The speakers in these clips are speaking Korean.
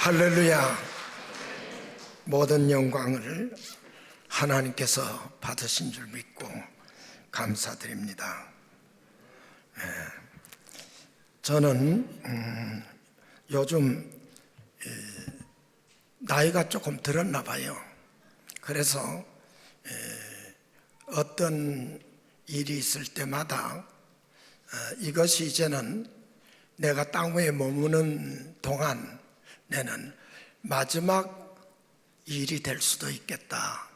할렐루야. 모든 영광을 하나님께서 받으신 줄 믿고 감사드립니다. 저는 요즘 나이가 조금 들었나 봐요. 그래서 어떤 일이 있을 때마다 이것이 이제는 내가 땅 위에 머무는 동안 내는 마지막 일이 될 수도 있겠다,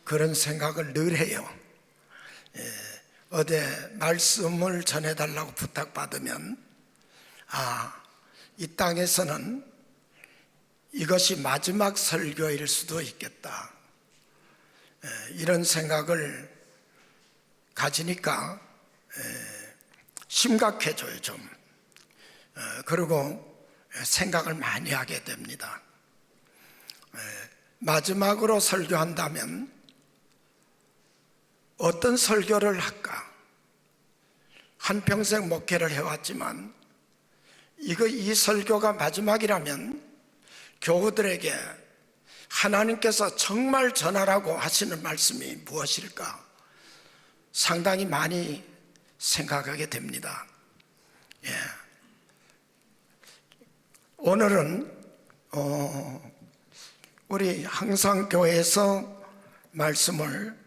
그런 생각을 늘 해요. 어디 말씀을 전해달라고 부탁받으면 이 땅에서는 이것이 마지막 설교일 수도 있겠다, 이런 생각을 가지니까 심각해져요 좀. 그리고 생각을 많이 하게 됩니다. 마지막으로 설교한다면 어떤 설교를 할까? 한평생 목회를 해왔지만 이 설교가 마지막이라면 교우들에게 하나님께서 정말 전하라고 하시는 말씀이 무엇일까? 상당히 많이 생각하게 됩니다. 오늘은 우리 항상교회에서 말씀을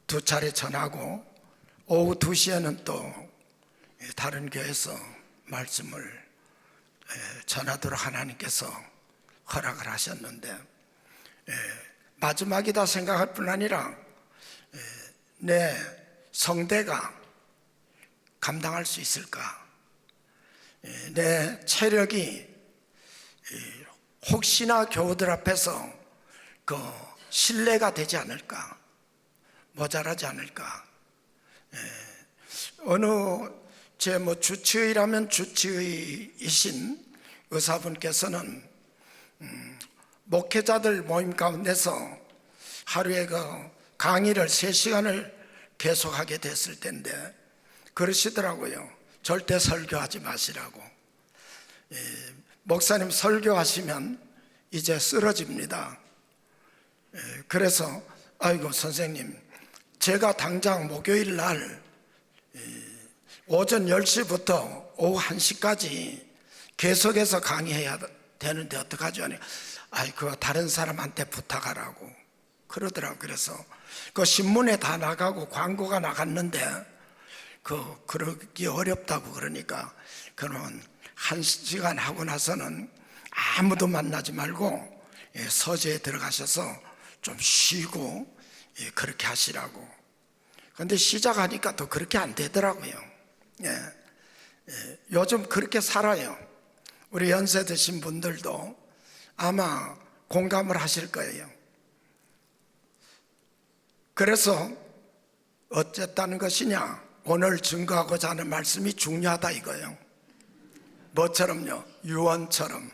2차례 전하고 오후 2시에는 또 다른 교회에서 말씀을 전하도록 하나님께서 허락을 하셨는데, 마지막이다 생각할 뿐 아니라 내 성대가 감당할 수 있을까? 내 체력이 혹시나 교우들 앞에서 신뢰가 되지 않을까, 모자라지 않을까. 어느 제 주치의라면 주치의이신 의사분께서는 목회자들 모임 가운데서 하루에 강의를 3시간을 계속하게 됐을 텐데 그러시더라고요. 절대 설교하지 마시라고. 목사님 설교하시면 이제 쓰러집니다. 그래서 아이고 선생님, 제가 당장 목요일 날 오전 10시부터 오후 1시까지 계속해서 강의해야 되는데 어떡하죠? 그거 다른 사람한테 부탁하라고 그러더라고요. 그래서 신문에 다 나가고 광고가 나갔는데 그러기 어렵다고 그러니까 그러면 1시간 하고 나서는 아무도 만나지 말고 서재에 들어가셔서 좀 쉬고 그렇게 하시라고. 그런데 시작하니까 또 그렇게 안 되더라고요. 요즘 그렇게 살아요. 우리 연세 드신 분들도 아마 공감을 하실 거예요. 그래서 어쨌다는 것이냐, 오늘 증거하고자 하는 말씀이 중요하다 이거예요. 뭐처럼요? 유언처럼.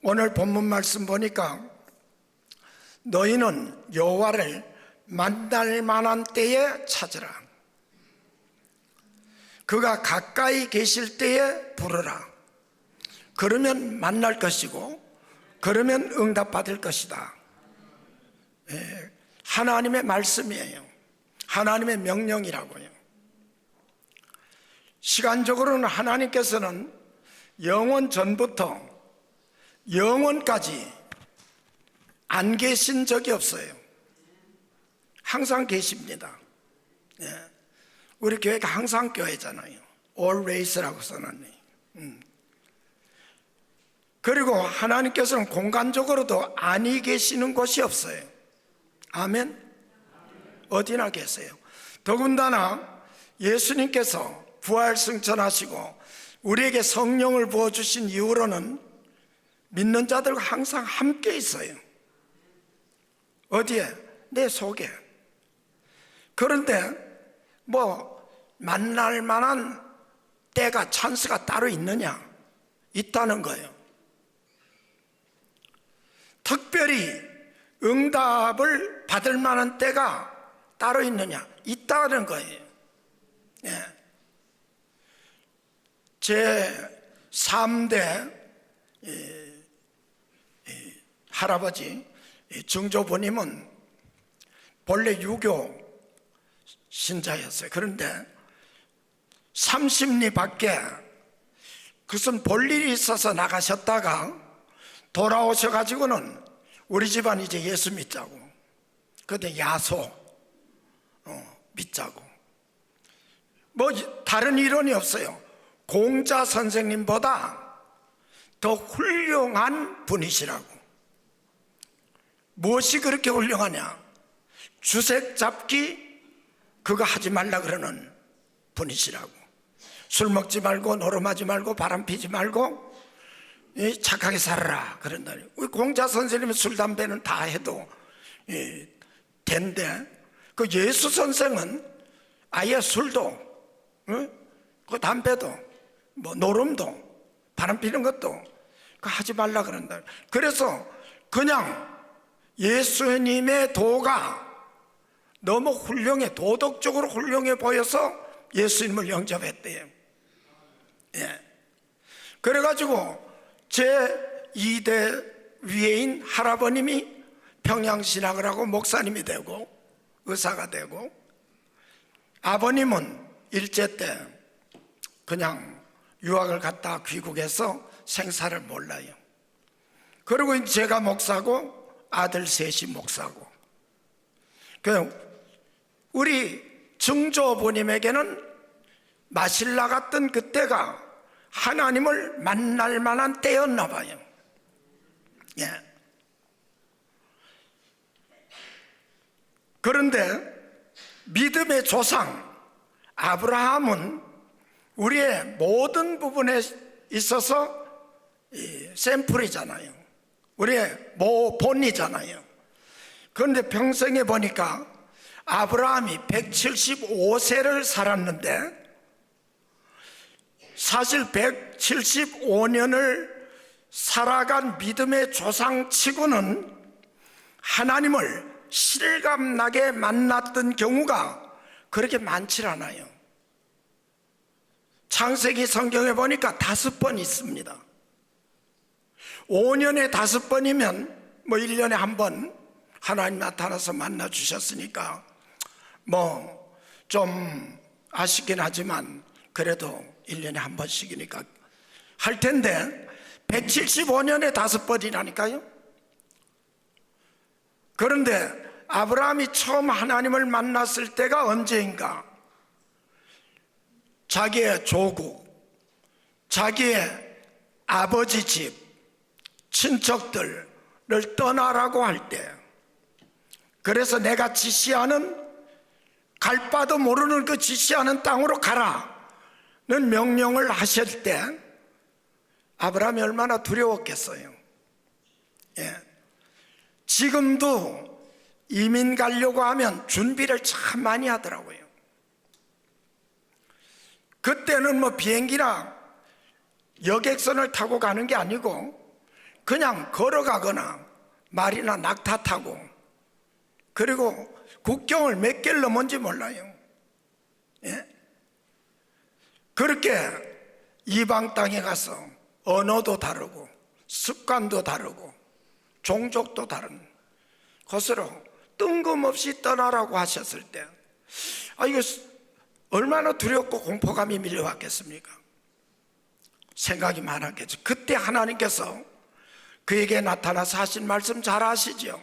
오늘 본문 말씀 보니까 너희는 여호와를 만날 만한 때에 찾으라. 그가 가까이 계실 때에 부르라. 그러면 만날 것이고 그러면 응답받을 것이다. 하나님의 말씀이에요. 하나님의 명령이라고요. 시간적으로는 하나님께서는 영원 전부터 영원까지 안 계신 적이 없어요. 항상 계십니다. 우리 교회가 항상 교회잖아요. Always라고 써놨네요. 그리고 하나님께서는 공간적으로도 아니 계시는 곳이 없어요. 아멘? 어디나 계세요. 더군다나 예수님께서 부활 승천하시고 우리에게 성령을 부어주신 이후로는 믿는 자들과 항상 함께 있어요. 어디에? 내 속에. 그런데 만날 만한 때가, 찬스가 따로 있느냐? 있다는 거예요. 특별히 응답을 받을 만한 때가 따로 있느냐? 있다는 거예요. 제 3대 할아버지 증조부님은 본래 유교 신자였어요. 그런데 30리 밖에 무슨 볼일이 있어서 나가셨다가 돌아오셔가지고는 우리 집안 이제 예수 믿자고, 그때 야소 믿자고, 뭐 다른 이론이 없어요. 공자 선생님보다 더 훌륭한 분이시라고. 무엇이 그렇게 훌륭하냐? 주색 잡기 그거 하지 말라 그러는 분이시라고. 술 먹지 말고 노름하지 말고 바람 피지 말고 착하게 살아라 그런다. 우리 공자 선생님은 술 담배는 다 해도 된대. 그 예수 선생은 아예 술도 그 담배도 뭐 노름도 바람 피는 것도 그 하지 말라 그런다. 그래서 그냥 예수님의 도가 너무 훌륭해, 도덕적으로 훌륭해 보여서 예수님을 영접했대요. 예. 그래가지고 제 2대 위에인 할아버님이 평양신학을 하고 목사님이 되고 의사가 되고, 아버님은 일제 때 그냥 유학을 갔다 귀국해서 생사를 몰라요. 그리고 제가 목사고 아들 셋이 목사고, 우리 증조부님에게는 마실라 같던 그때가 하나님을 만날 만한 때였나 봐요. 예. 그런데 믿음의 조상 아브라함은 우리의 모든 부분에 있어서 샘플이잖아요. 우리의 모본이잖아요. 그런데 평생에 보니까 아브라함이 175세를 살았는데, 사실 175년을 살아간 믿음의 조상치고는 하나님을 실감나게 만났던 경우가 그렇게 많지 않아요. 창세기 성경에 보니까 5번 있습니다. 5년에 5번이면 뭐 1년에 한 번 하나님 나타나서 만나 주셨으니까 뭐 좀 아쉽긴 하지만 그래도 1년에 한 번씩이니까 할 텐데 175년에 5번이라니까요. 그런데 아브라함이 처음 하나님을 만났을 때가 언제인가? 자기의 조국, 자기의 아버지 집, 친척들을 떠나라고 할 때, 그래서 내가 지시하는, 갈 바도 모르는 그 지시하는 땅으로 가라는 명령을 하실 때 아브라함이 얼마나 두려웠겠어요. 예. 지금도 이민 가려고 하면 준비를 참 많이 하더라고요. 그때는 뭐 비행기나 여객선을 타고 가는 게 아니고 그냥 걸어가거나 말이나 낙타 타고, 그리고 국경을 몇 개를 넘은지 몰라요. 예? 그렇게 이방 땅에 가서 언어도 다르고 습관도 다르고 종족도 다른 곳으로 뜬금없이 떠나라고 하셨을 때, 이거 얼마나 두렵고 공포감이 밀려왔겠습니까? 생각이 많았겠죠. 그때 하나님께서 그에게 나타나서 하신 말씀 잘 아시죠?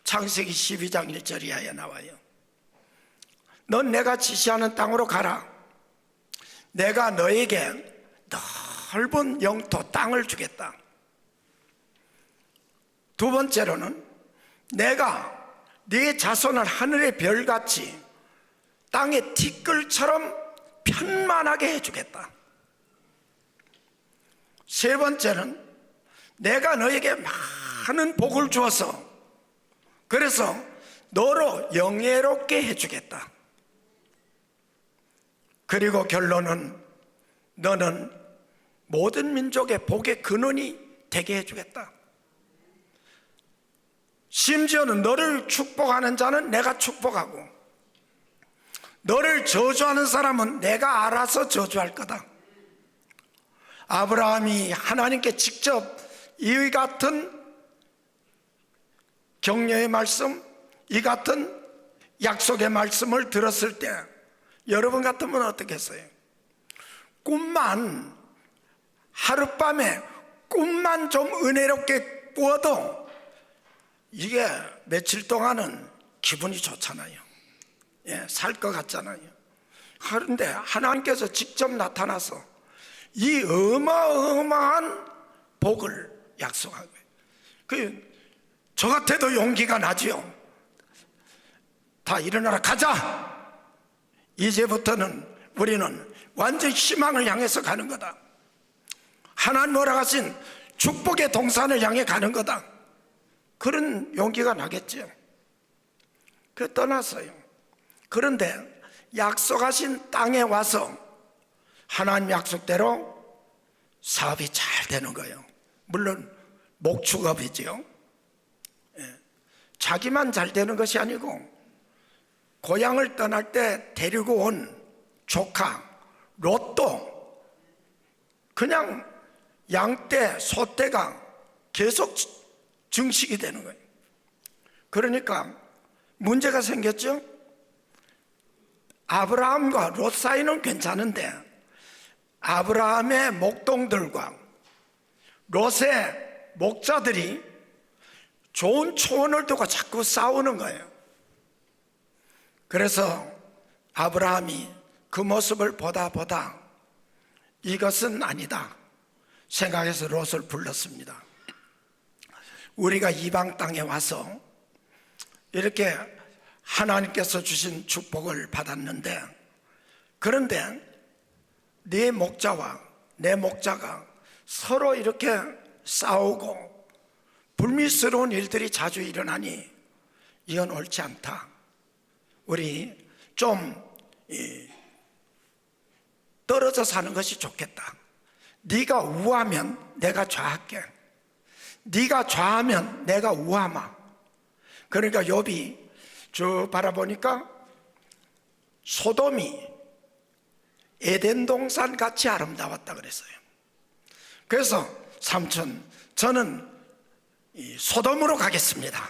창세기 12장 1절 이하에 나와요. 넌 내가 지시하는 땅으로 가라. 내가 너에게 넓은 영토 땅을 주겠다. 두 번째로는 내가 네 자손을 하늘의 별같이 땅의 티끌처럼 편만하게 해주겠다. 세 번째는 내가 너에게 많은 복을 주어서 그래서 너로 영예롭게 해주겠다. 그리고 결론은 너는 모든 민족의 복의 근원이 되게 해주겠다. 심지어는 너를 축복하는 자는 내가 축복하고 너를 저주하는 사람은 내가 알아서 저주할 거다. 아브라함이 하나님께 직접 이 같은 격려의 말씀, 이 같은 약속의 말씀을 들었을 때 여러분 같으면 어떻겠어요? 꿈만, 하룻밤에 꿈만 좀 은혜롭게 꾸어도 이게 며칠 동안은 기분이 좋잖아요. 예, 살 것 같잖아요. 그런데 하나님께서 직접 나타나서 이 어마어마한 복을 약속한 거예요. 저 같아도 용기가 나지요. 다 일어나라, 가자. 이제부터는 우리는 완전 희망을 향해서 가는 거다. 하나님 허락하신 축복의 동산을 향해 가는 거다. 그런 용기가 나겠죠. 그 떠났어요. 그런데 약속하신 땅에 와서 하나님 약속대로 사업이 잘 되는 거예요. 물론 목축업이죠. 자기만 잘 되는 것이 아니고 고향을 떠날 때 데리고 온 조카 롯도 그냥 양떼 소떼가 계속 증식이 되는 거예요. 그러니까 문제가 생겼죠. 아브라함과 롯 사이는 괜찮은데 아브라함의 목동들과 롯의 목자들이 좋은 초원을 두고 자꾸 싸우는 거예요. 그래서 아브라함이 그 모습을 보다 이것은 아니다 생각해서 롯을 불렀습니다. 우리가 이방 땅에 와서 이렇게 하나님께서 주신 축복을 받았는데, 그런데 네 목자와 내 목자가 서로 이렇게 싸우고 불미스러운 일들이 자주 일어나니 이건 옳지 않다. 우리 좀 떨어져 사는 것이 좋겠다. 네가 우하면 내가 좌할게. 네가 좌하면 내가 우하마. 그러니까 욥이 저 바라보니까 소돔이 에덴 동산 같이 아름다웠다 그랬어요. 그래서 삼촌, 저는 소돔으로 가겠습니다.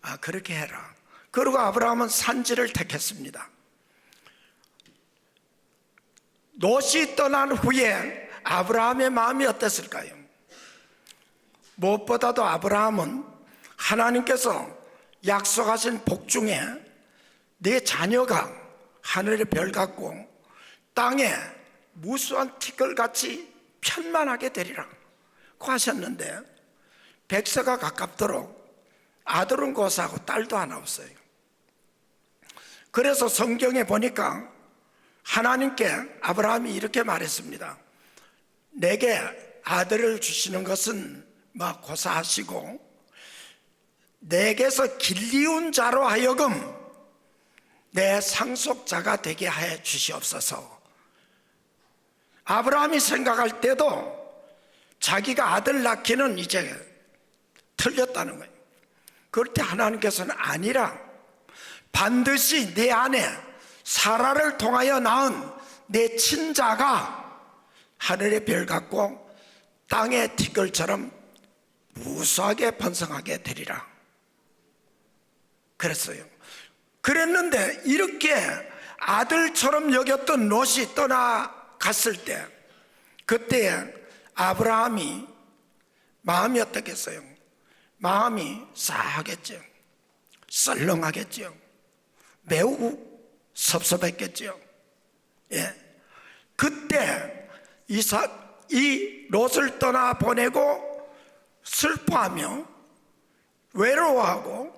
아, 그렇게 해라. 그리고 아브라함은 산지를 택했습니다. 롯이 떠난 후에 아브라함의 마음이 어땠을까요? 무엇보다도 아브라함은 하나님께서 약속하신 복 중에 내 자녀가 하늘의 별 같고 땅에 무수한 티끌같이 편만하게 되리라 고 하셨는데, 백세가 가깝도록 아들은 고사하고 딸도 하나 없어요. 그래서 성경에 보니까 하나님께 아브라함이 이렇게 말했습니다. 내게 아들을 주시는 것은 막 고사하시고 내게서 길리운 자로 하여금 내 상속자가 되게 해 주시옵소서. 아브라함이 생각할 때도 자기가 아들 낳기는 이제 틀렸다는 거예요. 그럴 때 하나님께서는 아니라 반드시 내 안에 사라를 통하여 낳은 내 친자가 하늘의 별 같고 땅의 티끌처럼 무수하게 번성하게 되리라 그랬어요. 그랬는데 이렇게 아들처럼 여겼던 롯이 떠나갔을 때 그때 아브라함이 마음이 어떻겠어요? 마음이 싸하겠죠. 썰렁하겠죠. 매우 섭섭했겠죠. 예. 그때 이 롯을 떠나 보내고 슬퍼하며 외로워하고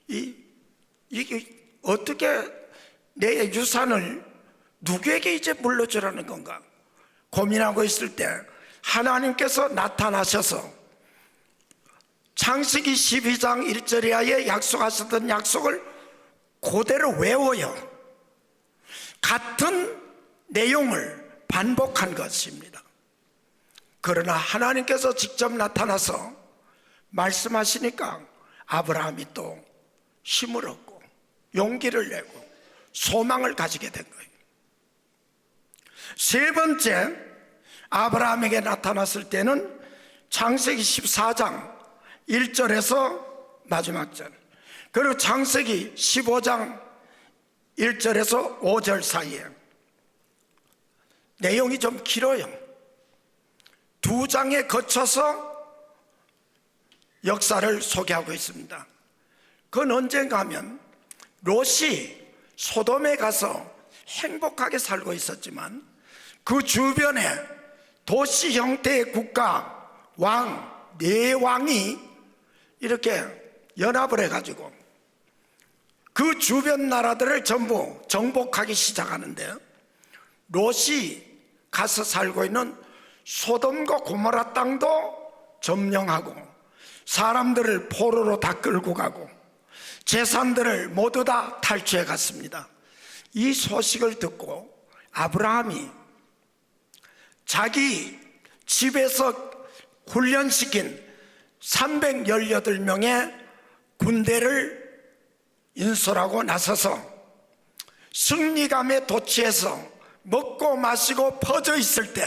이게 어떻게 내 유산을 누구에게 이제 물려주라는 건가 고민하고 있을 때 하나님께서 나타나셔서 창세기 12장 1절에 약속하셨던 약속을 그대로 외워요. 같은 내용을 반복한 것입니다. 그러나 하나님께서 직접 나타나서 말씀하시니까 아브라함이 또 힘을 얻고 용기를 내고 소망을 가지게 된 거예요. 세 번째, 아브라함에게 나타났을 때는 창세기 14장 1절에서 마지막 절, 그리고 창세기 15장 1절에서 5절 사이에 내용이 좀 길어요. 두 장에 거쳐서 역사를 소개하고 있습니다. 그건 언젠가 하면 롯이 소돔에 가서 행복하게 살고 있었지만 그 주변에 도시 형태의 국가, 왕, 네 왕이 이렇게 연합을 해가지고 그 주변 나라들을 전부 정복하기 시작하는데, 롯이 가서 살고 있는 소돔과 고모라 땅도 점령하고 사람들을 포로로 다 끌고 가고 재산들을 모두 다 탈취해 갔습니다. 이 소식을 듣고 아브라함이 자기 집에서 훈련시킨 318명의 군대를 인솔하고 나서서 승리감에 도취해서 먹고 마시고 퍼져 있을 때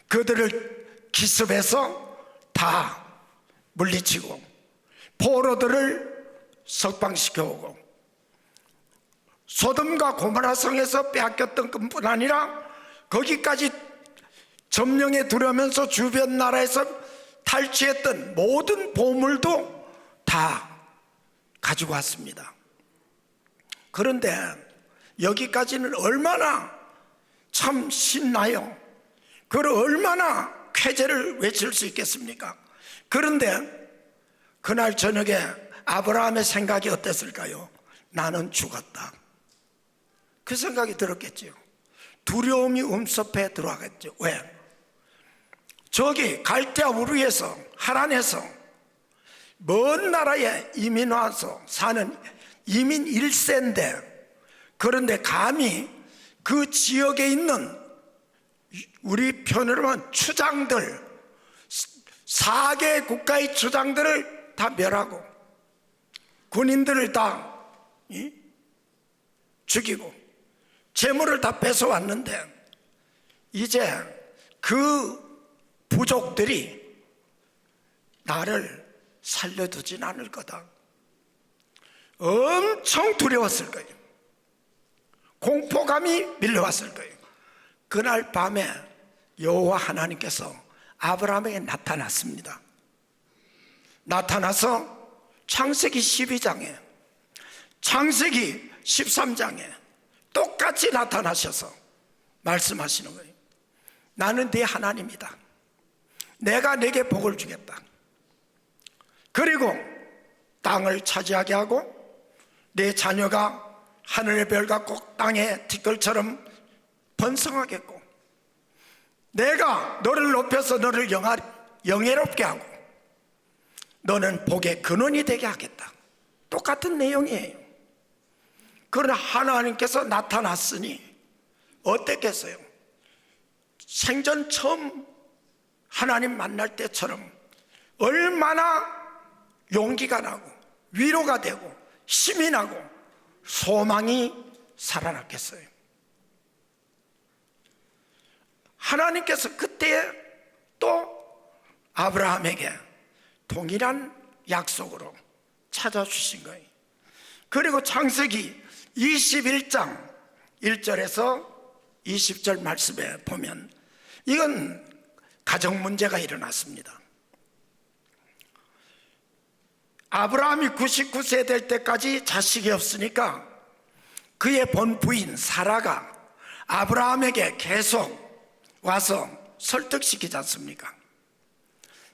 그들을 기습해서 다 물리치고 포로들을 석방시켜 오고, 소돔과 고모라 성에서 빼앗겼던 것뿐 아니라 거기까지 점령해 들어오면서 주변 나라에서 탈취했던 모든 보물도 다 가지고 왔습니다. 그런데 여기까지는 얼마나 참 신나요. 그걸 얼마나 쾌재를 외칠 수 있겠습니까? 그런데 그날 저녁에 아브라함의 생각이 어땠을까요? 나는 죽었다. 그 생각이 들었겠지요. 두려움이 음섭해 들어가겠죠. 왜? 저기 갈대아 우르에서 하란에서 먼 나라에 이민 와서 사는 이민 1세인데, 그런데 감히 그 지역에 있는 우리 편으로 하면 추장들, 4개 국가의 추장들을 다 멸하고 군인들을 다 죽이고 재물을 다 뺏어왔는데, 이제 그 부족들이 나를 살려두진 않을 거다. 엄청 두려웠을 거예요. 공포감이 밀려왔을 거예요. 그날 밤에 여호와 하나님께서 아브라함에게 나타났습니다. 나타나서 창세기 12장에 창세기 13장에 똑같이 나타나셔서 말씀하시는 거예요. 나는 네 하나님이다. 내가 네게 복을 주겠다. 그리고 땅을 차지하게 하고 네 자녀가 하늘의 별 같고 땅의 티끌처럼 번성하겠고, 내가 너를 높여서 너를 영예롭게 하고 너는 복의 근원이 되게 하겠다. 똑같은 내용이에요. 그러나 하나님께서 나타났으니 어땠겠어요? 생전 처음 하나님 만날 때처럼 얼마나 용기가 나고 위로가 되고 힘이 나고 소망이 살아났겠어요. 하나님께서 그때 또 아브라함에게 동일한 약속으로 찾아주신 거예요. 그리고 창세기 21장 1절에서 20절 말씀에 보면 이건 가정 문제가 일어났습니다. 아브라함이 99세 될 때까지 자식이 없으니까 그의 본 부인 사라가 아브라함에게 계속 와서 설득시키지 않습니까?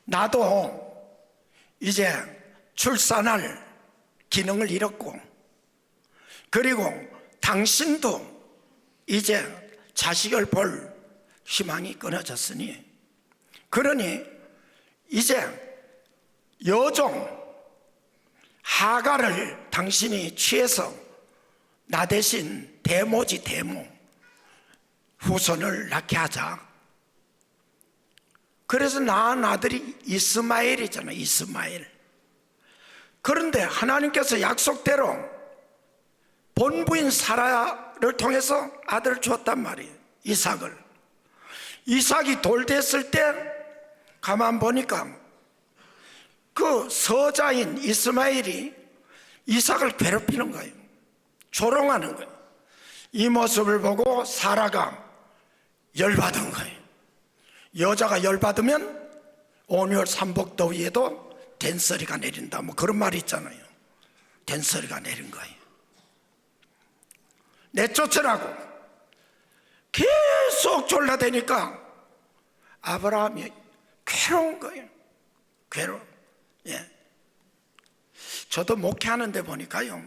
나도 이제 출산할 기능을 잃었고, 그리고 당신도 이제 자식을 볼 희망이 끊어졌으니, 그러니 이제 여종 하가를 당신이 취해서 나 대신 대모지 대모 후손을 낳게 하자. 그래서 낳은 아들이 이스마엘이잖아요. 이스마엘. 그런데 하나님께서 약속대로 본부인 사라를 통해서 아들을 주었단 말이에요. 이삭을. 이삭이 돌 됐을 때 가만 보니까 그 서자인 이스마엘이 이삭을 괴롭히는 거예요. 조롱하는 거예요. 이 모습을 보고 사라가 열받은 거예요. 여자가 열받으면 온열 삼복더위에도 된소리가 내린다, 뭐 그런 말이 있잖아요. 된소리가 내린 거예요. 내쫓으라고 계속 졸라대니까 아브라함이 괴로운 거예요. 괴로워. 예. 저도 목회하는데 보니까요,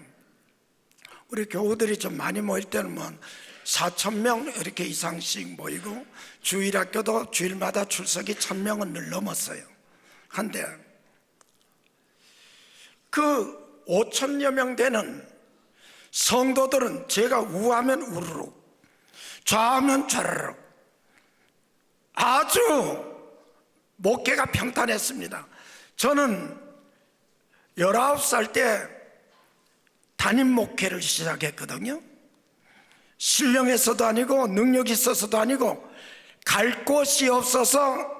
우리 교우들이 좀 많이 모일 때는 뭐 4,000명 이렇게 이상씩 모이고, 주일학교도 주일마다 출석이 1,000명은 늘 넘었어요. 한데 그 5,000여 명 되는 성도들은 제가 우하면 우르르, 좌하면 좌르르, 아주 목회가 평탄했습니다. 저는 19살 때 담임 목회를 시작했거든요. 신령해서도 아니고 능력이 있어서도 아니고 갈 곳이 없어서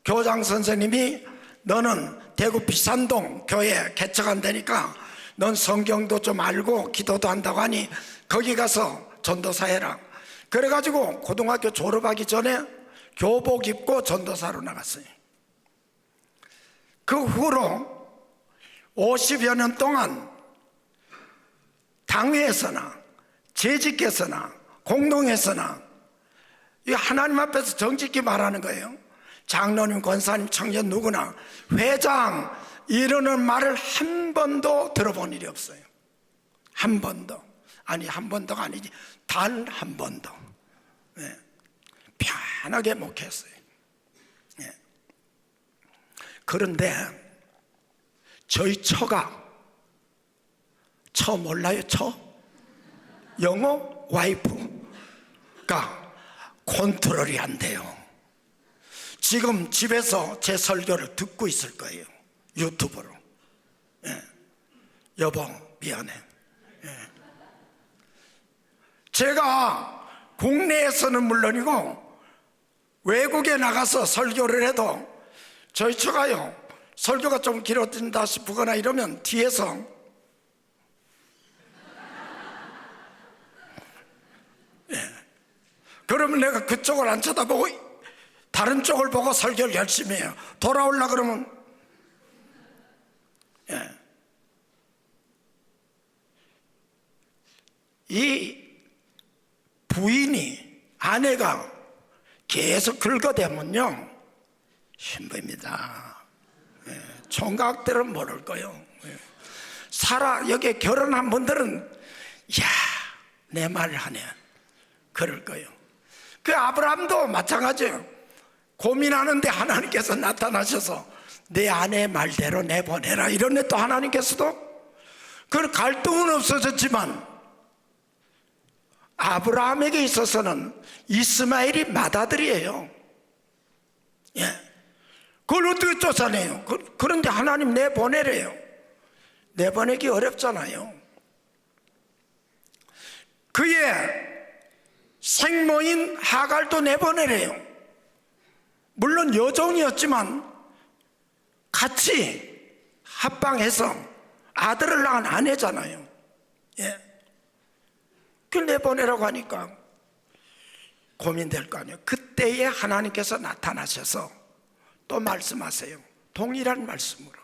교장 선생님이 너는 대구 비산동 교회 개척한다니까 넌 성경도 좀 알고 기도도 한다고 하니 거기 가서 전도사 해라. 그래가지고 고등학교 졸업하기 전에 교복 입고 전도사로 나갔어요. 그 후로 50여 년 동안 당회에서나 재직에서나 공동에서나 이 하나님 앞에서 정직히 말하는 거예요. 장로님, 권사님, 청년 누구나 회장 이러는 말을 한 번도 들어본 일이 없어요. 한 번도. 아니, 한 번도가 아니지, 단 한 번도. 네. 편하게 목했어요. 네. 그런데 저희 처가, 처 몰라요? 처? 영어 와이프가 컨트롤이 안 돼요. 지금 집에서 제 설교를 듣고 있을 거예요. 유튜브로. 예. 여보 미안해. 예. 제가 국내에서는 물론이고 외국에 나가서 설교를 해도 저희 처가요, 설교가 좀 길어진다 싶거나 이러면 뒤에서 그러면 내가 그쪽을 안 쳐다보고 다른 쪽을 보고 설교를 열심히 해요. 돌아오려 그러면 이 부인이, 아내가 계속 긁어대면요 힘듭니다. 총각들은 모를 거예요. 여기 결혼한 분들은 야, 내 말 하네 그럴 거예요. 그 아브라함도 마찬가지예요. 고민하는데 하나님께서 나타나셔서 내 아내 말대로 내보내라 이런데 또 하나님께서도 그 갈등은 없어졌지만 아브라함에게 있어서는 이스마엘이 맏아들이에요. 예. 그걸 어떻게 쫓아내요? 그런데 하나님 내보내래요. 내보내기 어렵잖아요. 그의 생모인 하갈도 내보내래요. 물론 여종이었지만 같이 합방해서 아들을 낳은 아내잖아요. 예. 그 내보내라고 하니까 고민될 거 아니에요. 그때에 하나님께서 나타나셔서 또 말씀하세요. 동일한 말씀으로.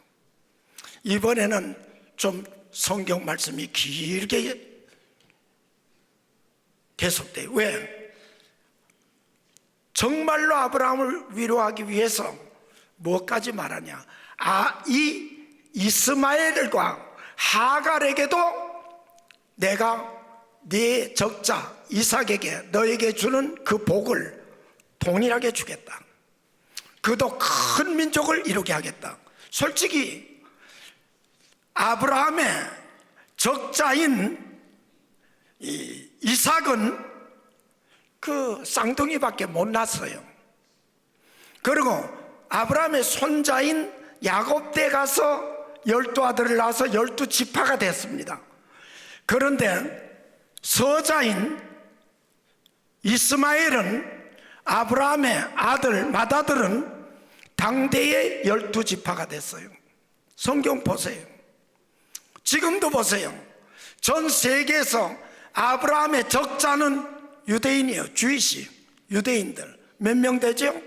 이번에는 좀 성경 말씀이 길게 계속돼요. 왜? 정말로 아브라함을 위로하기 위해서 뭐까지 말하냐? 이 이스마엘과 하갈에게도 내가 네 적자 이삭에게 너에게 주는 그 복을 동일하게 주겠다. 그도 큰 민족을 이루게 하겠다. 솔직히 아브라함의 적자인 이삭은 그 쌍둥이밖에 못 낳았어요. 그리고 아브라함의 손자인 야곱 때 가서 12아들을 낳아서 12지파가 됐습니다. 그런데 서자인 이스마엘은 아브라함의 아들 맏아들은 당대의 12지파가 됐어요. 성경 보세요. 지금도 보세요. 전 세계에서 아브라함의 적자는 유대인이에요. 주이시 유대인들 몇 명 되죠?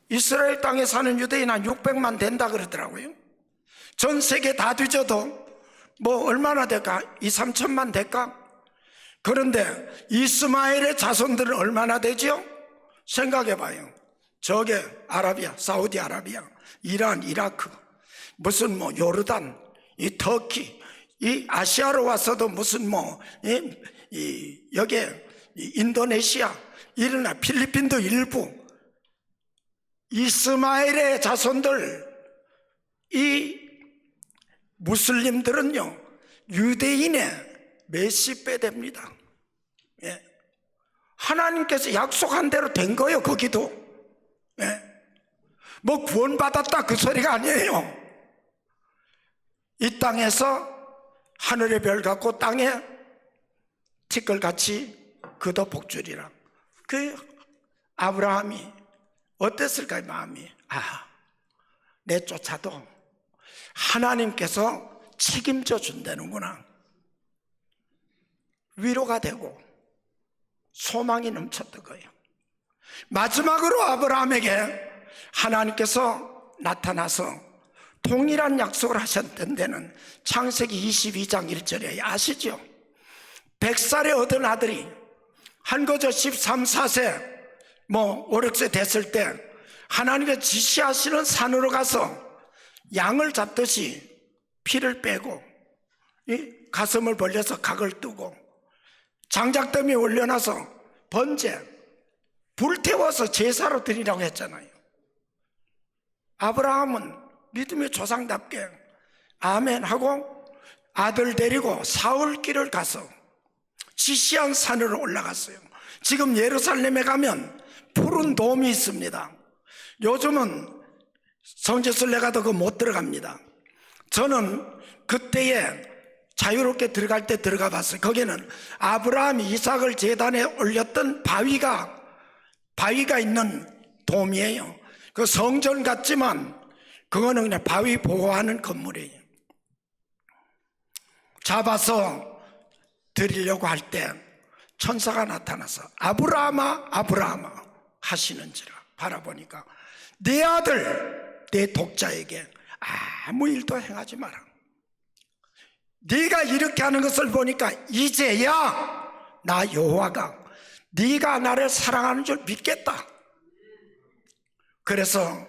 이스라엘 땅에 사는 유대인 한 600만 된다 그러더라고요. 전 세계 다 뒤져도 뭐 얼마나 될까? 2, 3천만 될까? 그런데 이스마엘의 자손들은 얼마나 되죠? 생각해 봐요. 저게 아라비아, 사우디아라비아, 이란, 이라크, 무슨 뭐 요르단, 이 터키, 이 아시아로 와서도 무슨 뭐 여기에 인도네시아, 이러나 필리핀도 일부. 이스마엘의 자손들, 이 무슬림들은요 유대인의 몇십 배 됩니다. 예. 하나님께서 약속한 대로 된 거예요. 거기도 뭐 구원받았다 그 소리가 아니에요. 이 땅에서 하늘의 별 같고 땅에 티끌같이 그도 복주리라. 그 아브라함이 어땠을까요? 마음이 내쫓아도 하나님께서 책임져 준다는구나. 위로가 되고 소망이 넘쳤던 거예요. 마지막으로 아브라함에게 하나님께서 나타나서 동일한 약속을 하셨던 데는 창세기 22장 1절에 아시죠? 100살에 얻은 아들이 한 거저 13, 14세 뭐 5, 6세 됐을 때 하나님께서 지시하시는 산으로 가서 양을 잡듯이 피를 빼고 이 가슴을 벌려서 각을 뜨고 장작더미 올려놔서 번제 불태워서 제사로 드리라고 했잖아요. 아브라함은 믿음의 조상답게 아멘 하고 아들 데리고 사울길을 가서 지시한 산으로 올라갔어요. 지금 예루살렘에 가면 푸른 돔이 있습니다. 요즘은 성지순례 가도 그거 못 들어갑니다. 저는 그때에 자유롭게 들어갈 때 들어가 봤어요. 거기는 아브라함이 이삭을 제단에 올렸던 바위가 있는 돔이에요. 그 성전 같지만 그거는 그냥 바위 보호하는 건물이에요. 잡아서 드리려고 할 때 천사가 나타나서 아브라함아 아브라함아 하시는지라 바라보니까 네 아들 내 독자에게 아무 일도 행하지 마라. 네가 이렇게 하는 것을 보니까 이제야 나 여호와가 네가 나를 사랑하는 줄 믿겠다. 그래서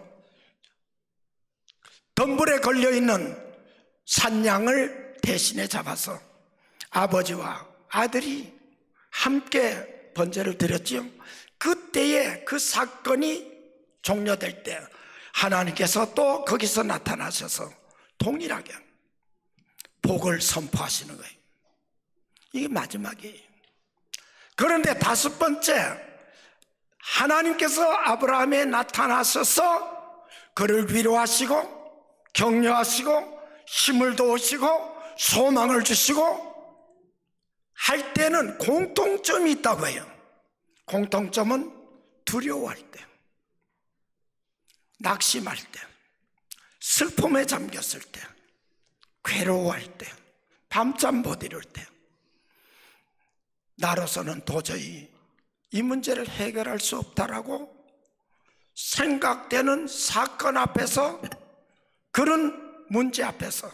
덤불에 걸려있는 산양을 대신에 잡아서 아버지와 아들이 함께 번제를 드렸지요. 그때에 그 사건이 종료될 때 하나님께서 또 거기서 나타나셔서 동일하게 복을 선포하시는 거예요. 이게 마지막이에요. 그런데 다섯 번째, 하나님께서 아브라함에 나타나셔서 그를 위로하시고 격려하시고 힘을 도우시고 소망을 주시고 할 때는 공통점이 있다고 해요. 공통점은 두려워할 때, 낙심할 때, 슬픔에 잠겼을 때, 괴로워할 때, 밤잠 못 이룰 때, 나로서는 도저히 이 문제를 해결할 수 없다라고 생각되는 사건 앞에서, 그런 문제 앞에서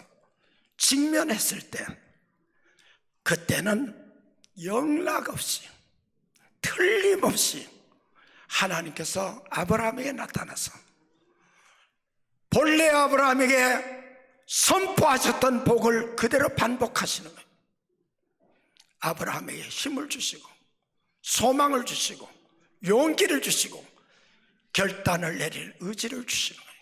직면했을 때, 그때는 영락없이 틀림없이 하나님께서 아브라함에게 나타나서 본래 아브라함에게 선포하셨던 복을 그대로 반복하시는 거예요. 아브라함에게 힘을 주시고 소망을 주시고 용기를 주시고 결단을 내릴 의지를 주시는 거예요.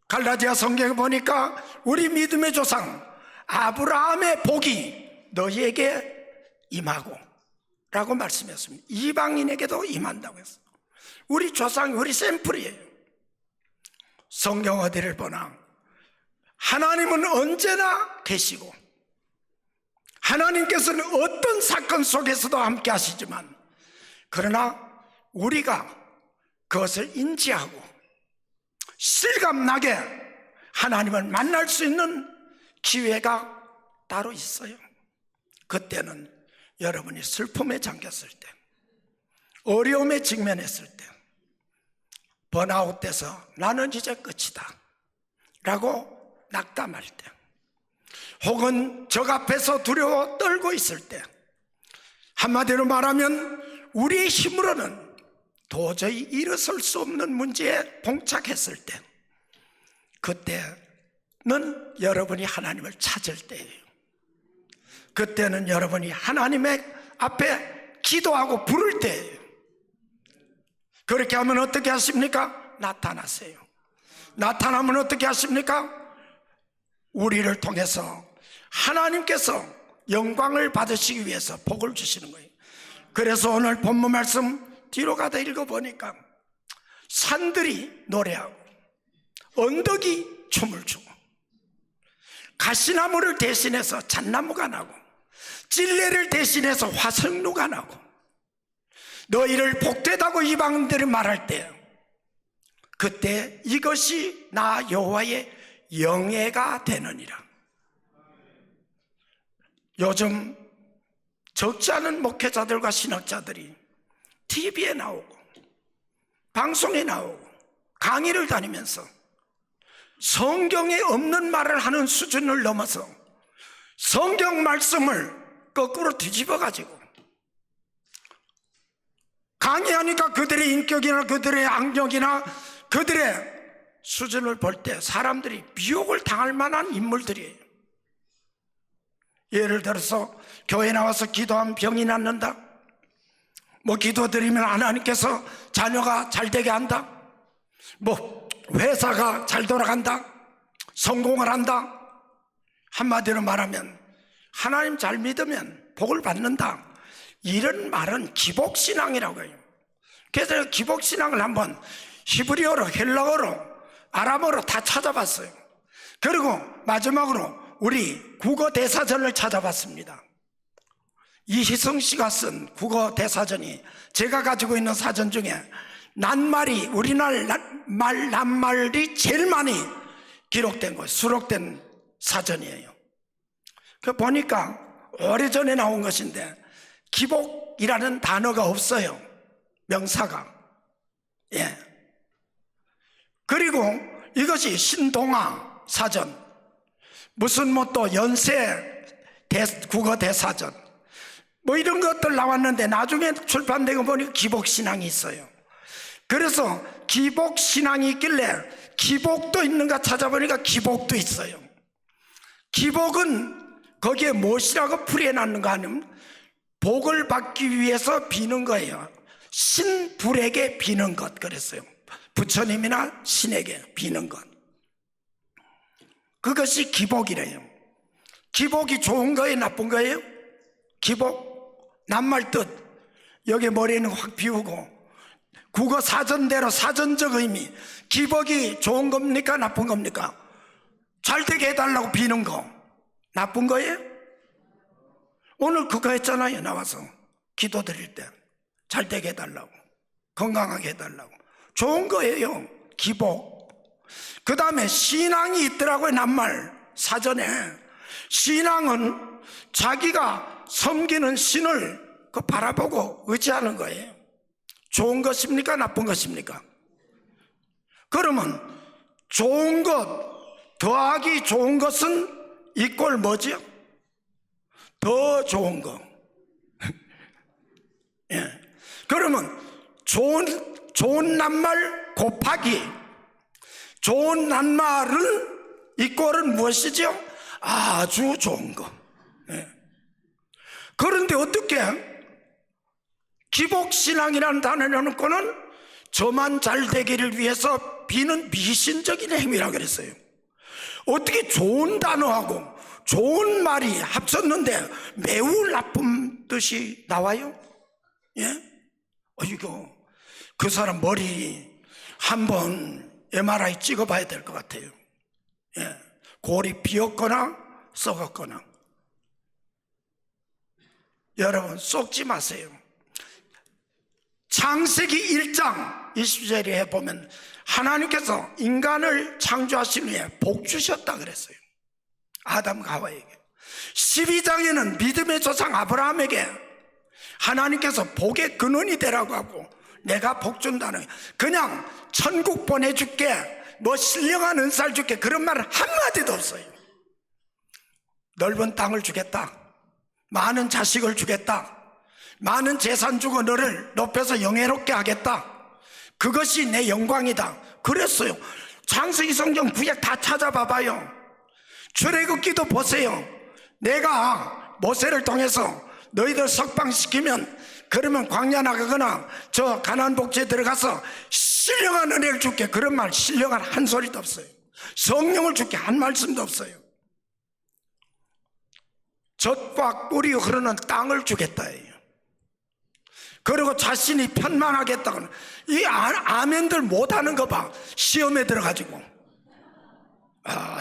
갈라디아 성경에 보니까 우리 믿음의 조상 아브라함의 복이 너희에게 임하고 라고 말씀했습니다. 이방인에게도 임한다고 했어요. 우리 조상이 우리 샘플이에요. 성경 어디를 보나 하나님은 언제나 계시고 하나님께서는 어떤 사건 속에서도 함께 하시지만, 그러나 우리가 그것을 인지하고 실감나게 하나님을 만날 수 있는 기회가 따로 있어요. 그때는 여러분이 슬픔에 잠겼을 때, 어려움에 직면했을 때, 번아웃돼서 나는 이제 끝이다 라고 낙담할 때, 혹은 적 앞에서 두려워 떨고 있을 때, 한마디로 말하면 우리의 힘으로는 도저히 일어설 수 없는 문제에 봉착했을 때, 그때는 여러분이 하나님을 찾을 때예요. 그때는 여러분이 하나님의 앞에 기도하고 부를 때예요. 그렇게 하면 어떻게 하십니까? 나타나세요. 나타나면 어떻게 하십니까? 우리를 통해서 하나님께서 영광을 받으시기 위해서 복을 주시는 거예요. 그래서 오늘 본문 말씀 뒤로 가다 읽어보니까 산들이 노래하고 언덕이 춤을 추고 가시나무를 대신해서 잣나무가 나고 찔레를 대신해서 화석류가 나고, 너희를 복되다고 이방인들이 말할 때 그때 이것이 나 여호와의 영예가 되느니라. 요즘 적지 않은 목회자들과 신학자들이 TV에 나오고 방송에 나오고 강의를 다니면서 성경에 없는 말을 하는 수준을 넘어서 성경 말씀을 거꾸로 뒤집어 가지고 강의하니까 그들의 인격이나 그들의 악력이나 그들의 수준을 볼 때 사람들이 미혹을 당할 만한 인물들이에요. 예를 들어서 교회 나와서 기도하면 병이 낫는다, 뭐 기도드리면 하나님께서 자녀가 잘 되게 한다, 뭐 회사가 잘 돌아간다, 성공을 한다. 한마디로 말하면 하나님 잘 믿으면 복을 받는다, 이런 말은 기복신앙이라고 해요. 그래서 기복신앙을 한번 히브리어로, 헬라어로, 아람어로 다 찾아봤어요. 그리고 마지막으로 우리 국어대사전을 찾아봤습니다. 이희성 씨가 쓴 국어대사전이 제가 가지고 있는 사전 중에 낱말이, 우리나라 말 낱말이 제일 많이 기록된 거, 수록된 사전이에요. 그 보니까 오래전에 나온 것인데 기복이라는 단어가 없어요. 명사가. 예. 그리고 이것이 신동아 사전, 무슨 뭐 또 연세 국어 대사전, 뭐 이런 것들 나왔는데 나중에 출판되고 보니까 기복신앙이 있어요. 그래서 기복신앙이 있길래 기복도 있는가 찾아보니까 기복도 있어요. 기복은 거기에 무엇이라고 풀이해놨는가 하면 복을 받기 위해서 비는 거예요. 신불에게 비는 것 그랬어요. 부처님이나 신에게 비는 것, 그것이 기복이래요. 기복이 좋은 거예요, 나쁜 거예요? 기복, 낱말 뜻 여기 머리에는 확 비우고 국어 사전대로 사전적 의미, 기복이 좋은 겁니까 나쁜 겁니까? 잘 되게 해달라고 비는 거 나쁜 거예요? 오늘 그거 했잖아요. 나와서 기도 드릴 때 잘 되게 해달라고, 건강하게 해달라고. 좋은 거예요, 기복. 그 다음에 신앙이 있더라고요. 낱말 사전에. 신앙은 자기가 섬기는 신을 그 바라보고 의지하는 거예요. 좋은 것입니까 나쁜 것입니까? 그러면 좋은 것 더하기 좋은 것은 이꼴 뭐지요? 더 좋은 거. 예. 그러면 좋은 낱말 곱하기 좋은 낱말은 이꼴은 무엇이죠? 아주 좋은 거. 예. 그런데 어떻게 기복신앙이라는 단어를 놓고는 저만 잘 되기를 위해서 비는 미신적인 행위라고 그랬어요. 어떻게 좋은 단어하고 좋은 말이 합쳤는데 매우 나쁜 뜻이 나와요? 예? 이거 그 사람 머리 한번 MRI 찍어봐야 될 것 같아요. 예. 골이 비었거나 썩었거나. 여러분 속지 마세요. 창세기 1장 20절에 보면 하나님께서 인간을 창조하신 후에 복 주셨다 그랬어요. 아담과 하와에게. 12장에는 믿음의 조상 아브라함에게 하나님께서 복의 근원이 되라고 하고 내가 복 준다는, 그냥 천국 보내줄게, 뭐 신령한 은사를 줄게, 그런 말은 한마디도 없어요. 넓은 땅을 주겠다, 많은 자식을 주겠다, 많은 재산 주고 너를 높여서 영예롭게 하겠다, 그것이 내 영광이다 그랬어요. 창세기 성경 구약 다 찾아봐봐요. 출애굽기도 보세요. 내가 모세를 통해서 너희들 석방시키면, 그러면 광야 나가거나 저 가나안 복지에 들어가서 신령한 은혜를 줄게, 그런 말 신령한 한 소리도 없어요. 성령을 줄게 한 말씀도 없어요. 젖과 꿀이 흐르는 땅을 주겠다예요. 그리고 자신이 편만하겠다고는, 이 아멘들 못하는 거 봐. 시험에 들어가지고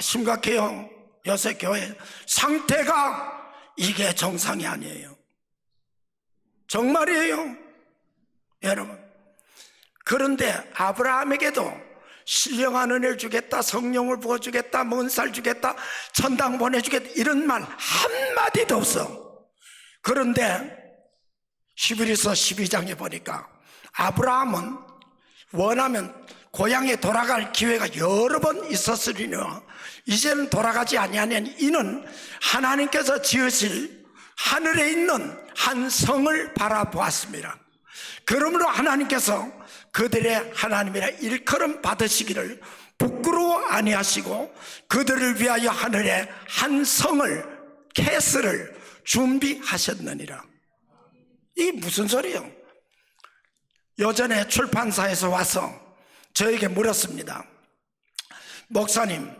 심각해요. 요새 교회 상태가 이게 정상이 아니에요. 정말이에요 여러분. 그런데 아브라함에게도 신령한 은혜를 주겠다, 성령을 부어주겠다, 은사를 주겠다, 천당 보내주겠다, 이런 말 한마디도 없어. 그런데 히브리서 12장에 보니까 아브라함은 원하면 고향에 돌아갈 기회가 여러 번 있었으리니와 이제는 돌아가지 아니하니 이는 하나님께서 지으실 하늘에 있는 한 성을 바라보았습니다. 그러므로 하나님께서 그들의 하나님이라 일컬음 받으시기를 부끄러워 아니하시고 그들을 위하여 하늘에 한 성을, 케스를 준비하셨느니라. 이게 무슨 소리예요? 요전에 출판사에서 와서 저에게 물었습니다. 목사님,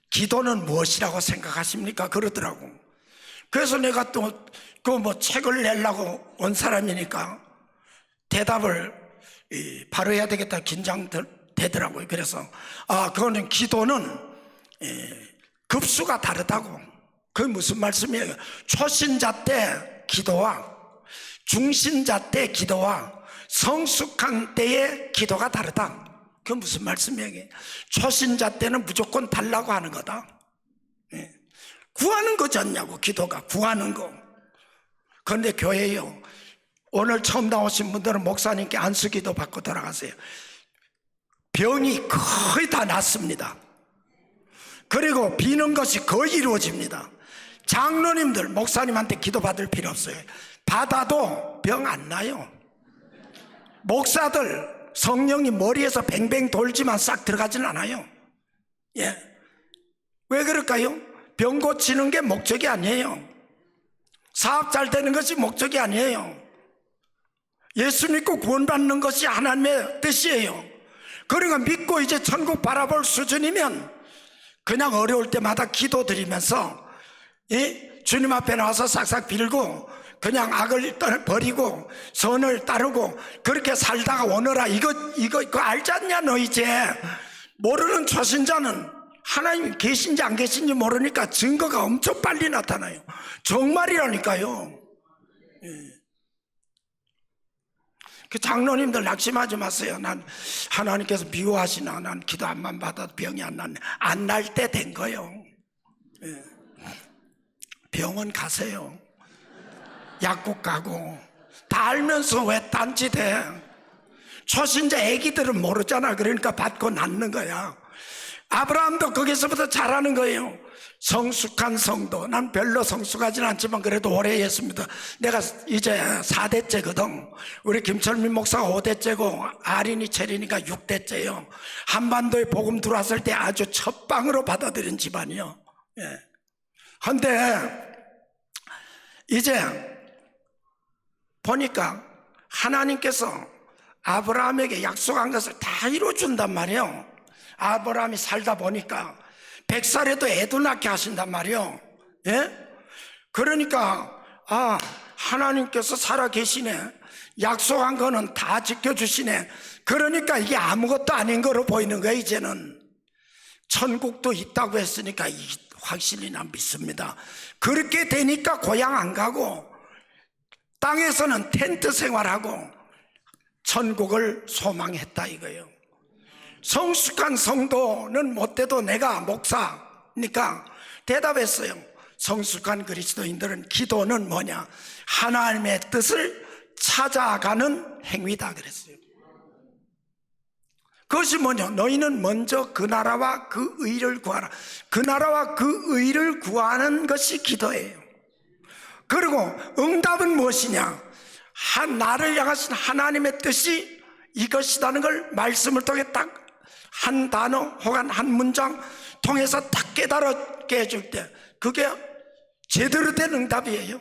기도는 무엇이라고 생각하십니까? 그러더라고. 그래서 내가 또 그 뭐 책을 내려고 온 사람이니까 대답을 바로 해야 되겠다 긴장되더라고요. 그래서 그거는 기도는 급수가 다르다고. 그게 무슨 말씀이에요? 초신자 때 기도와 중신자 때 기도와 성숙한 때의 기도가 다르다. 그게 무슨 말씀이에요? 초신자 때는 무조건 달라고 하는 거다. 구하는 거지 않냐고. 기도가 구하는 거. 그런데 교회요, 오늘 처음 나오신 분들은 목사님께 안수기도 받고 돌아가세요. 병이 거의 다 낫습니다. 그리고 비는 것이 거의 이루어집니다. 장로님들 목사님한테 기도 받을 필요 없어요. 받아도 병 안 나요. 목사들 성령이 머리에서 뱅뱅 돌지만 싹 들어가진 않아요. 예. 왜 그럴까요? 병 고치는 게 목적이 아니에요. 사업 잘 되는 것이 목적이 아니에요. 예수 믿고 구원받는 것이 하나님의 뜻이에요. 그러니까 믿고 이제 천국 바라볼 수준이면 그냥 어려울 때마다 기도 드리면서 주님 앞에 나와서 싹싹 빌고 그냥 악을 버리고 선을 따르고 그렇게 살다가 오너라. 이거 알지 않냐 너 이제. 모르는 초신자는 하나님 계신지 안 계신지 모르니까 증거가 엄청 빨리 나타나요. 정말이라니까요. 그 장로님들 낙심하지 마세요. 난 하나님께서 미워하시나, 난 기도 한번 받아도 병이 안 났네. 안 날 때 된 거예요. 병원 가세요. 약국 가고. 다 알면서 왜 딴짓해? 초신자 애기들은 모르잖아. 그러니까 받고 낳는 거야. 아브라함도 거기서부터 잘하는 거예요. 성숙한 성도. 난 별로 성숙하지는 않지만 그래도 오래 예수 믿어. 내가 이제 4대째거든. 우리 김철민 목사가 5대째고 아린이 체리니까 6대째요. 한반도에 복음 들어왔을 때 아주 첫방으로 받아들인 집안이요. 그런데 이제 보니까 하나님께서 아브라함에게 약속한 것을 다 이루어준단 말이에요. 아브라함이 살다 보니까 100살에도 애도 낳게 하신단 말이에요. 예? 그러니까 하나님께서 살아 계시네. 약속한 거는 다 지켜주시네. 그러니까 이게 아무것도 아닌 거로 보이는 거예요. 이제는 천국도 있다고 했으니까 확실히 난 믿습니다. 그렇게 되니까 고향 안 가고 땅에서는 텐트 생활하고 천국을 소망했다 이거예요. 성숙한 성도는 못돼도 내가 목사니까 대답했어요. 성숙한 그리스도인들은 기도는 뭐냐? 하나님의 뜻을 찾아가는 행위다 그랬어요. 그것이 뭐냐? 너희는 먼저 그 나라와 그 의를 구하라. 그 나라와 그 의를 구하는 것이 기도예요. 그리고 응답은 무엇이냐? 나를 향하신 하나님의 뜻이 이것이라는 걸 말씀을 통해 딱 한 단어 혹은 한 문장 통해서 딱 깨달게 해줄 때 그게 제대로 된 응답이에요.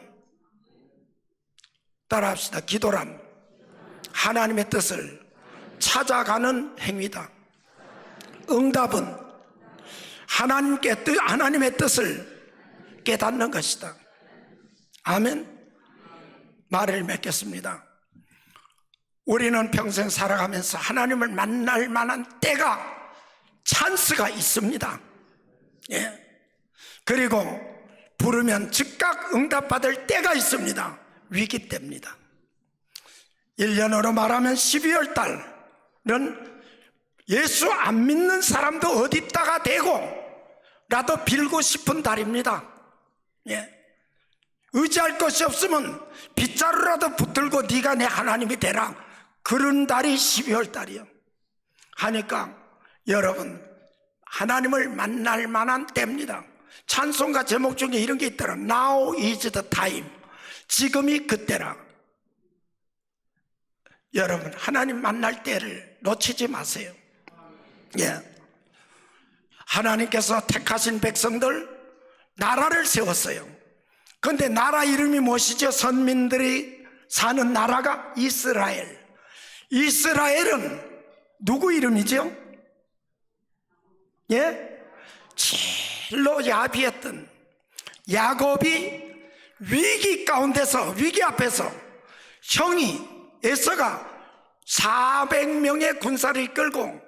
따라합시다. 기도란 하나님의 뜻을 찾아가는 행위다. 응답은 하나님의 뜻을 깨닫는 것이다. 아멘. 말을 맺겠습니다. 우리는 평생 살아가면서 하나님을 만날 만한 때가, 찬스가 있습니다. 예. 그리고 부르면 즉각 응답받을 때가 있습니다. 위기 때입니다. 1년으로 말하면 12월 달은 예수 안 믿는 사람도 어디다가 대고 라도 빌고 싶은 달입니다. 예. 의지할 것이 없으면 빗자루라도 붙들고 네가 내 하나님이 되라, 그런 달이 12월 달이요. 하니까 여러분, 하나님을 만날 만한 때입니다. 찬송가 제목 중에 이런 게 있더라. Now is the time. 지금이 그때라. 여러분, 하나님 만날 때를 놓치지 마세요. 예. 하나님께서 택하신 백성들, 나라를 세웠어요. 그런데 나라 이름이 무엇이죠? 선민들이 사는 나라가 이스라엘. 이스라엘은 누구 이름이죠? 예? 제일로 야비했던 야곱이 위기 가운데서, 위기 앞에서 형이 에서가 400명의 군사를 이끌고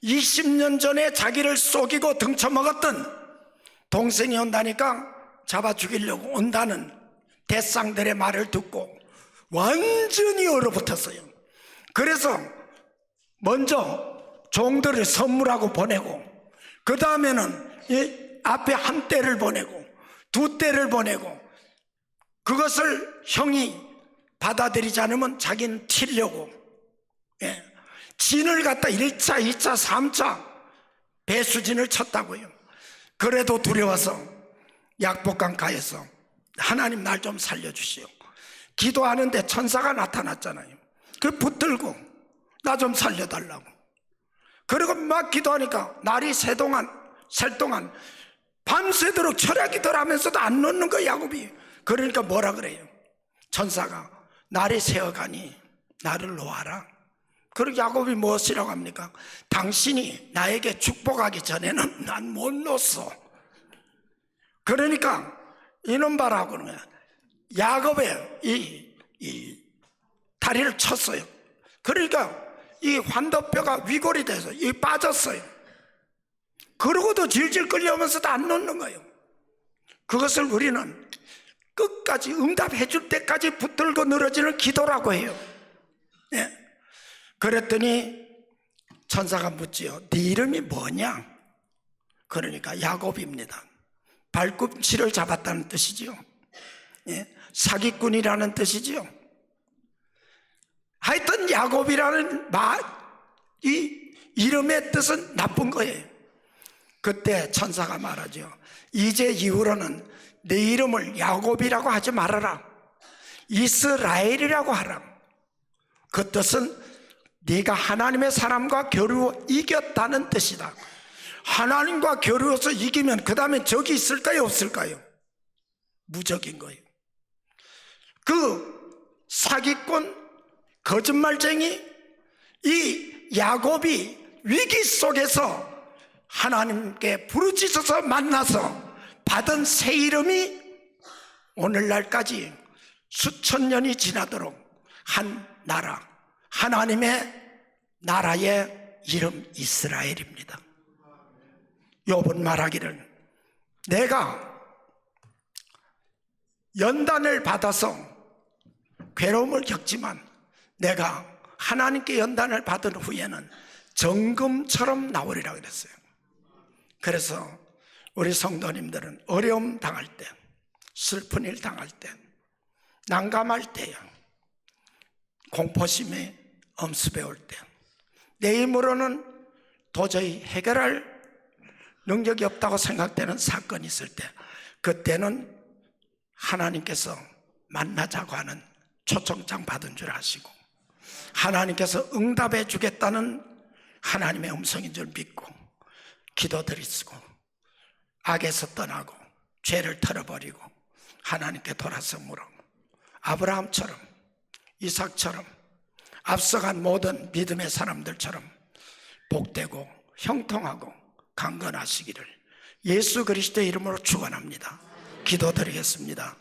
20년 전에 자기를 속이고 등쳐먹었던 동생이 온다니까 잡아 죽이려고 온다는 대상들의 말을 듣고 완전히 얼어붙었어요. 그래서 먼저 종들을 선물하고 보내고, 그 다음에는 앞에 한 떼를 보내고 두 떼를 보내고, 그것을 형이 받아들이지 않으면 자기는 튀려고, 예. 진을 갖다 1차, 2차, 3차 배수진을 쳤다고요. 그래도 두려워서 약복강가에서 하나님 날 좀 살려주시오. 기도하는데 천사가 나타났잖아요. 그 붙들고 나 좀 살려달라고. 그리고 막 기도하니까 날이 새 동안 밤새도록 철야기도를 하면서도 안 놓는 거야, 야곱이. 그러니까 뭐라 그래요? 천사가 날이 새어가니 나를 놓아라. 그리고 야곱이 무엇이라고 합니까? 당신이 나에게 축복하기 전에는 난 못 놓았어. 그러니까 이놈 봐라고는 야곱의 이 다리를 쳤어요. 그러니까 이 환도뼈가 위골이 돼서 이 빠졌어요. 그러고도 질질 끌려오면서도 안 놓는 거예요. 그것을 우리는 끝까지 응답해 줄 때까지 붙들고 늘어지는 기도라고 해요. 네. 그랬더니 천사가 묻지요. 네 이름이 뭐냐? 그러니까 야곱입니다. 발꿈치를 잡았다는 뜻이지요. 예. 사기꾼이라는 뜻이지요. 하여튼 야곱이라는 이 이름의 뜻은 나쁜 거예요. 그때 천사가 말하죠. 이제 이후로는 내 이름을 야곱이라고 하지 말아라. 이스라엘이라고 하라. 그 뜻은 네가 하나님의 사람과 겨루어 이겼다는 뜻이다. 하나님과 겨루어서 이기면 그 다음에 적이 있을까요, 없을까요? 무적인 거예요. 그 사기꾼, 거짓말쟁이, 이 야곱이 위기 속에서 하나님께 부르짖어서 만나서 받은 새 이름이 오늘날까지 수천 년이 지나도록 한 나라, 하나님의 나라의 이름 이스라엘입니다. 욥은 말하기를 내가 연단을 받아서 괴로움을 겪지만 내가 하나님께 연단을 받은 후에는 정금처럼 나오리라 그랬어요. 그래서 우리 성도님들은 어려움 당할 때, 슬픈 일 당할 때, 난감할 때요, 공포심에 엄습해 올 때, 내 힘으로는 도저히 해결할 능력이 없다고 생각되는 사건이 있을 때, 그때는 하나님께서 만나자고 하는 초청장 받은 줄 아시고 하나님께서 응답해 주겠다는 하나님의 음성인 줄 믿고 기도드리시고 악에서 떠나고 죄를 털어버리고 하나님께 돌아서 물어 아브라함처럼 이삭처럼 앞서간 모든 믿음의 사람들처럼 복되고 형통하고 강건하시기를 예수 그리스도의 이름으로 축원합니다. 기도드리겠습니다.